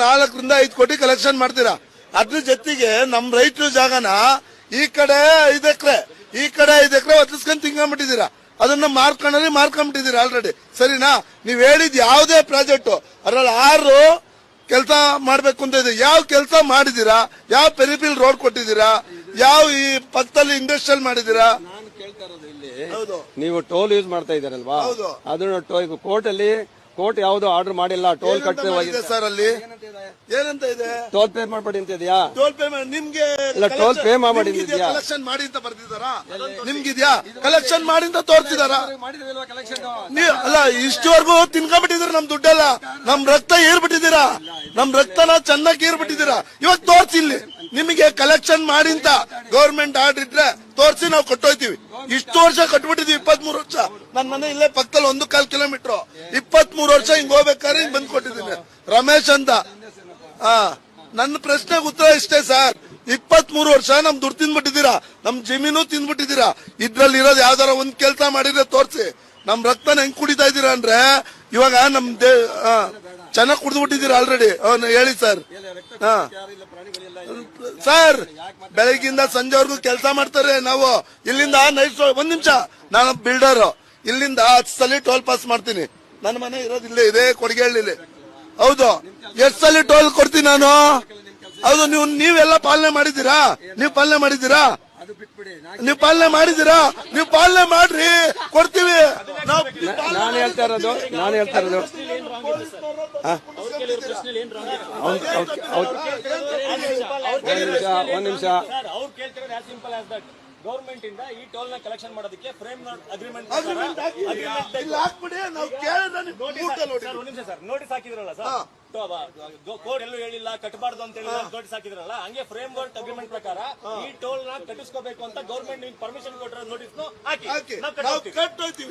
4ರಿಂದ 5 ಕೋಟಿ ಕಲೆಕ್ಷನ್ ಮಾಡ್ತೀರಾ. ಅದ್ರ ಜೊತೆಗೆ ನಮ್ ರೈತರು ಜಾಗನ ಈ ಕಡೆ 5 ಎಕರೆ ಈ ಕಡೆ 5 ಎಕರೆ ಒತ್ತಿಸ್ಕೊಂಡು ತಿಂಕೊಂಡ್ಬಿಟ್ಟಿದ್ದೀರಾ. ಅದನ್ನ ಮಾರ್ಕೊಂಡ್ಬಿಟ್ಟಿದ್ದೀರಾ ಆಲ್ರೆಡಿ. ಸರಿನಾ? ನೀವ್ ಹೇಳಿದ್ ಯಾವುದೇ ಪ್ರಾಜೆಕ್ಟ್ ಅದ್ರಲ್ಲಿ 6 ಕೆಲಸ ಮಾಡ್ಬೇಕು ಅಂತ ಇದೆ. ಯಾವ ಕೆಲಸ ಮಾಡಿದೀರಾ? ಯಾವ ಪೆರಿಫಿಲ್ ರೋಡ್ ಕೊಟ್ಟಿದ್ದೀರಾ? ಯಾವ ಈ ಪಕ್ಕದಲ್ಲಿ ಇಂಡಸ್ಟ್ರಿಯಲ್ ಮಾಡಿದೀರಾ? ಹೌದು, ನೀವು ಟೋಲ್ ಯೂಸ್ ಮಾಡ್ತಾ ಇದ್ದಾರಲ್ವಾ? ಅದನ್ನ ಕೋರ್ಟ್ ಯಾವ್ದು ಆರ್ಡರ್ ಮಾಡಿಲ್ಲ. ಟೋಲ್ ಕಟ್ಟದೆ ಸರ್ ಅಲ್ಲಿ ಏನಂತ ಇದೆ? ಟೋಲ್ ಪೇ ಮಾಡಬೇಡಿ ಅಂತ ಇದೆಯಾ? ಟೋಲ್ ಪೇ ನಿಮ್ಗೆ ಟೋಲ್ ಪೇ ಮಾಡಿ ಕಲೆಕ್ಷನ್ ಮಾಡಿ ಅಂತ ಬರ್ತಿದಾರಾ? ನಿಮ್ಗಿದ್ಯಾ? ಕಲೆಕ್ಷನ್ ಮಾಡಿ ಅಂತ ತೋರ್ಸಿದಾರಾ? ಅಲ್ಲ, ಇಷ್ಟವರೆಗೂ ತಿನ್ಕೊಂಡ್ಬಿಟ್ಟಿದ್ದೀರಾ ನಮ್ ದುಡ್ಡೆಲ್ಲ. ನಮ್ ರಕ್ತ ಏರ್ಬಿಟ್ಟಿದ್ದೀರಾ. ನಮ್ ರಕ್ತನ ಚೆನ್ನಾಗಿ ಏರ್ಬಿಟ್ಟಿದ್ದೀರಾ. ಇವಾಗ ತೋರ್ಸಿ ಇಲ್ಲಿ ನಿಮಗೆ ಕಲೆಕ್ಷನ್ ಮಾಡಿ ಅಂತ ಗವರ್ಮೆಂಟ್ ಆರ್ಡರ್ ಇದ್ರೆ ತೋರ್ಸಿ ನಾವು ಕೊಟ್ಟೋಯ್ತೀವಿ. ಇಷ್ಟು ವರ್ಷ ಕಟ್ಬಿಟ್ಟಿದೀವಿ, 23 ವರ್ಷ. ನನ್ ಮನೆ ಇಲ್ಲೇ ಪಕ್ಕದಲ್ಲಿ 1.25 ಕಿಲೋಮೀಟರ್. 23 ವರ್ಷ ಹಿಂಗ್ ಹೋಗ್ಬೇಕಾದ್ರೆ ಹಿಂಗ್ ಬಂದ್ ಕೊಟ್ಟಿದ್ದೀನಿ. ರಮೇಶ್ ಅಂತ. ನನ್ನ ಪ್ರಶ್ನೆಗೆ ಉತ್ತರ ಇಷ್ಟೇ ಸರ್. 23 ವರ್ಷ ನಮ್ ದುಡ್ಡು ತಿಂದ್ಬಿಟ್ಟಿದ್ದೀರಾ, ನಮ್ ಜಮೀನು ತಿಂದ್ಬಿಟ್ಟಿದ್ದೀರಾ. ಇದ್ರಲ್ಲಿ ಇರೋದು ಯಾವ್ದಾರ ಒಂದ್ ಕೆಲಸ ಮಾಡಿದ್ರೆ ತೋರ್ಸಿ. ನಮ್ ರಕ್ತನ ಹೆಂಗ್ ಕುಡಿತಾ ಇದ್ದೀರಾ ಅಂದ್ರೆ ಇವಾಗ ನಮ್ ಚೆನ್ನಾಗ್ ಕುಡಿದ್ಬಿಟ್ಟಿದ್ದೀರಾ ಆಲ್ರೆಡಿ. ಹೇಳಿ ಸರ್. ಸರ್, ಬೆಳಗಿಂದ ಸಂಜೆವರೆಗೂ ಕೆಲಸ ಮಾಡ್ತಾರೆ ನಾವು. ಇಲ್ಲಿಂದ ನೈಟ್ 1 ನಿಮಿಷ, ನಾನು ಬಿಲ್ಡರ್. ಇಲ್ಲಿಂದ 10 ಸಲ ಟೋಲ್ ಪಾಸ್ ಮಾಡ್ತೀನಿ. ನನ್ನ ಮನೆ ಇರೋದು ಇಲ್ಲೇ ಇದೆ, ಕೊಡಗೇಹಳ್ಳಿ. ಹೌದು, 8 ಸಲ ಟೋಲ್ ಕೊಡ್ತೀನಿ ನಾನು. ಹೌದು, ನೀವೆಲ್ಲ ಪಾಲನೆ ಮಾಡಿದ್ದೀರಾ? ನೀವು ಪಾಲನೆ ಮಾಡಿದ್ದೀರಾ? ನೀವು ಪಾಲನೆ ಮಾಡಿದ್ದೀರಾ? ನೀವು ಪಾಲನೆ ಮಾಡ್ರಿ, ಕೊಡ್ತೀವಿ. ನಾನು ಹೇಳ್ತಾ ಇರೋದು ಒಂದ್ ನಿಮಿಷ. ಗವರ್ಮೆಂಟ್ ಇಂದ ಈ ಟೋಲ್ ನ ಕಲೆಕ್ಷನ್ ಮಾಡೋದಕ್ಕೆ ಫ್ರೇಮ್ ಅಗ್ರಿಮೆಂಟ್ ನೋಟಿಸ್ ಹಾಕಿದ್ರಲ್ಲ ಸರ್. ಕೋಡ್ ಎಲ್ಲೂ ಹೇಳಿಲ್ಲ, ಕಟ್ಟಬಾರ್ದು ಅಂತ ಹೇಳಿ ನೋಟಿಸ್ ಹಾಕಿದ್ರಲ್ಲ. ಹಂಗೆ ಫ್ರೇಮ್ ವರ್ಕ್ ಅಗ್ರಿಮೆಂಟ್ ಪ್ರಕಾರ ಈ ಟೋಲ್ ನ ಕಟ್ಟಿಸ್ಕೋಬೇಕು ಅಂತ ಗವರ್ಮೆಂಟ್ ಪರ್ಮಿಷನ್ ಕೊಟ್ಟಿರೋ ನೋಟಿಸ್ ಹಾಕಿ